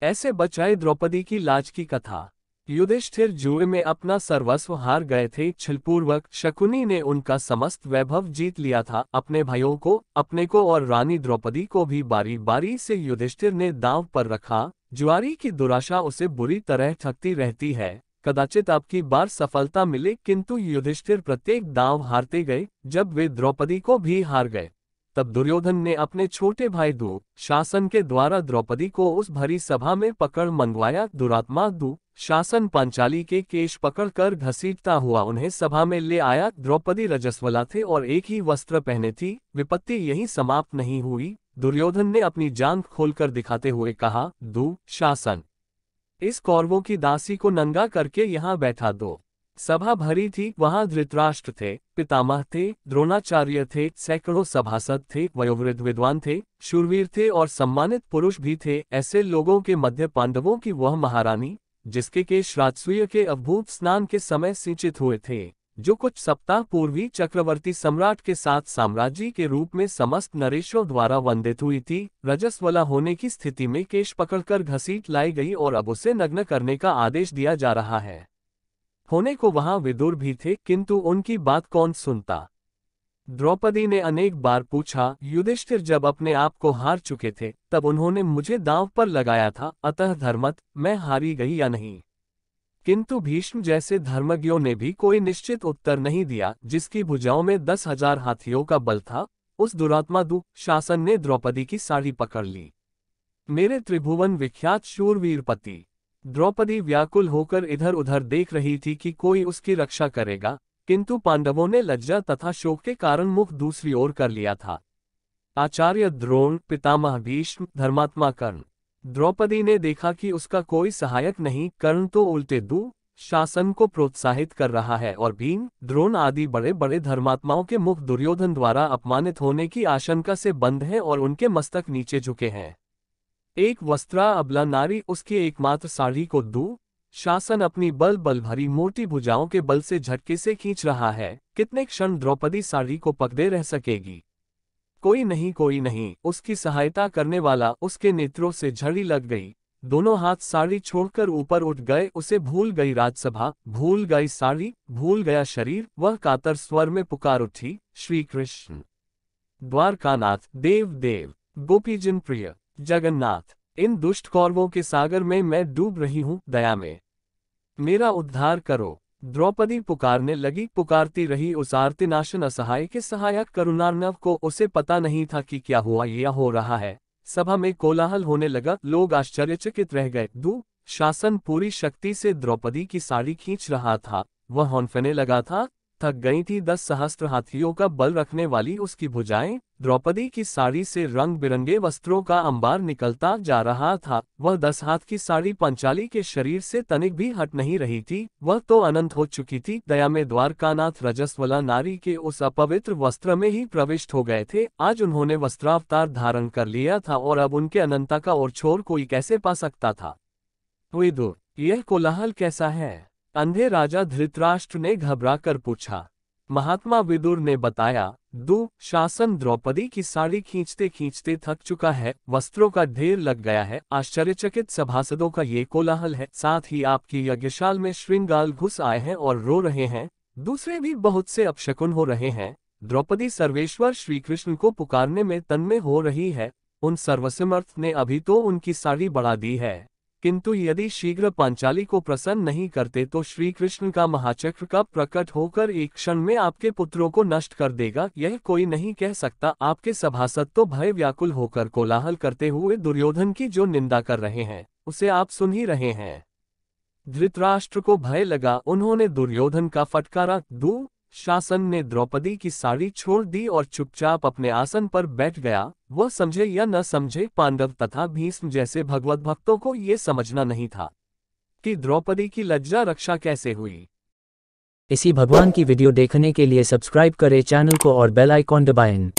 ऐसे बचाए द्रौपदी की लाज की कथा। युधिष्ठिर जुए में अपना सर्वस्व हार गए थे। छलपूर्वक शकुनी ने उनका समस्त वैभव जीत लिया था। अपने भाइयों को, अपने को और रानी द्रौपदी को भी बारी बारी से युधिष्ठिर ने दांव पर रखा। जुआरी की दुराशा उसे बुरी तरह ठगती रहती है। कदाचित अब की बार सफलता मिले, किंतु युधिष्ठिर प्रत्येक दांव हारते गए। जब वे द्रौपदी को भी हार गए, तब दुर्योधन ने अपने छोटे भाई दुःशासन के द्वारा द्रौपदी को उस भरी सभा में पकड़ मंगवाया। दुरात्मा दुःशासन पांचाली के केश पकड़कर घसीटता हुआ उन्हें सभा में ले आया। द्रौपदी रजस्वला थे और एक ही वस्त्र पहने थी। विपत्ति यहीं समाप्त नहीं हुई। दुर्योधन ने अपनी जांघ खोलकर दिखाते हुए कहा, दुःशासन, इस कौरवों की दासी को नंगा करके यहाँ बैठा दो। सभा भरी थी। वहां धृतराष्ट्र थे, पितामह थे, द्रोणाचार्य थे, सैकड़ों सभासद थे, वयोवृद्ध विद्वान थे, शूरवीर थे और सम्मानित पुरुष भी थे। ऐसे लोगों के मध्य पांडवों की वह महारानी, जिसके केश राजसूय के अभूत स्नान के समय सिंचित हुए थे, जो कुछ सप्ताह पूर्वी चक्रवर्ती सम्राट के साथ साम्राज्य के रूप में समस्त नरेशों द्वारा वंदित हुई थी, रजस्वला होने की स्थिति में केश पकड़कर घसीट लाई गई और अब उसे नग्न करने का आदेश दिया जा रहा है। होने को वहां विदुर भी थे, किंतु उनकी बात कौन सुनता। द्रौपदी ने अनेक बार पूछा। युधिष्ठिर जब अपने आप को हार चुके थे, तब उन्होंने मुझे दांव पर लगाया था, अतः धर्मत मैं हारी गई या नहीं। किंतु भीष्म जैसे धर्मज्ञों ने भी कोई निश्चित उत्तर नहीं दिया। जिसकी भुजाओं में 10,000 हाथियों का बल था, उस दुरात्मा दुःशासन ने द्रौपदी की साड़ी पकड़ ली। मेरे त्रिभुवन विख्यात शूरवीर पति। द्रौपदी व्याकुल होकर इधर उधर देख रही थी कि कोई उसकी रक्षा करेगा, किंतु पांडवों ने लज्जा तथा शोक के कारण मुख दूसरी ओर कर लिया था। आचार्य द्रोण, पितामह भीष्म, धर्मात्मा कर्ण। द्रौपदी ने देखा कि उसका कोई सहायक नहीं। कर्ण तो उल्टे दुःशासन को प्रोत्साहित कर रहा है और भीम, द्रोण आदि बड़े बड़े धर्मात्माओं के मुख दुर्योधन द्वारा अपमानित होने की आशंका से बंद हैं और उनके मस्तक नीचे झुके हैं। एक वस्त्रा अबला नारी उसकी एकमात्र साड़ी को दुःशासन अपनी बल भरी मोटी भुजाओं के बल से झटके से खींच रहा है। कितने क्षण द्रौपदी साड़ी को पकड़े रह सकेगी। कोई नहीं, उसकी सहायता करने वाला। उसके नेत्रों से झड़ी लग गई। दोनों हाथ साड़ी छोड़कर ऊपर उठ गए। उसे भूल गई राजसभा, भूल गई साड़ी, भूल गया शरीर। वह कातर स्वर में पुकार उठी, श्री कृष्ण, द्वारकानाथ, देव देव, गोपीजन प्रिय, जगन्नाथ, इन दुष्ट कौरवों के सागर में मैं डूब रही हूँ, दया में मेरा उद्धार करो। द्रौपदी पुकारने लगी। पुकारती रही उस आर्तिनाशन असहाय के सहायक करुणार्णव को। उसे पता नहीं था कि क्या हुआ या हो रहा है। सभा में कोलाहल होने लगा। लोग आश्चर्यचकित रह गए। दुःशासन पूरी शक्ति से द्रौपदी की साड़ी खींच रहा था। वह हौंफने लगा था। थक गई थी 10 सहस्त्र हाथियों का बल रखने वाली उसकी भुजाएं। द्रौपदी की साड़ी से रंग बिरंगे वस्त्रों का अंबार निकलता जा रहा था। वह 10 हाथ की साड़ी पांचाली के शरीर से तनिक भी हट नहीं रही थी। वह तो अनंत हो चुकी थी। दया में द्वारकानाथ रजस्वला नारी के उस अपवित्र वस्त्र में ही प्रविष्ट हो गए थे। आज उन्होंने वस्त्रावतार धारण कर लिया था और अब उनके अनंता का और छोर कोई कैसे पा सकता था। विदुर, यह कोलाहल कैसा है? अंधे राजा धृतराष्ट्र ने घबराकर पूछा। महात्मा विदुर ने बताया, दुःशासन द्रौपदी की साड़ी खींचते खींचते थक चुका है। वस्त्रों का ढेर लग गया है। आश्चर्यचकित सभासदों का ये कोलाहल है। साथ ही आपकी यज्ञशाल में श्रृंगाल घुस आए हैं और रो रहे हैं। दूसरे भी बहुत से अपशकुन हो रहे हैं। द्रौपदी सर्वेश्वर श्री कृष्ण को पुकारने में तन्मय हो रही है। उन सर्वसमर्थ ने अभी तो उनकी साड़ी बढ़ा दी है, किंतु यदि शीघ्र पांचाली को प्रसन्न नहीं करते तो श्री कृष्ण का महाचक्र का प्रकट होकर एक क्षण में आपके पुत्रों को नष्ट कर देगा। यह कोई नहीं कह सकता। आपके सभासद तो भय व्याकुल होकर कोलाहल करते हुए दुर्योधन की जो निंदा कर रहे हैं, उसे आप सुन ही रहे हैं। धृतराष्ट्र को भय लगा। उन्होंने दुर्योधन का फटकारा। दुःशासन ने द्रौपदी की साड़ी छोड़ दी और चुपचाप अपने आसन पर बैठ गया। वह समझे या न समझे, पांडव तथा भीष्म जैसे भगवत भक्तों को ये समझना नहीं था कि द्रौपदी की लज्जा रक्षा कैसे हुई। इसी भगवान की वीडियो देखने के लिए सब्सक्राइब करें चैनल को और बेल आइकॉन दबाएं।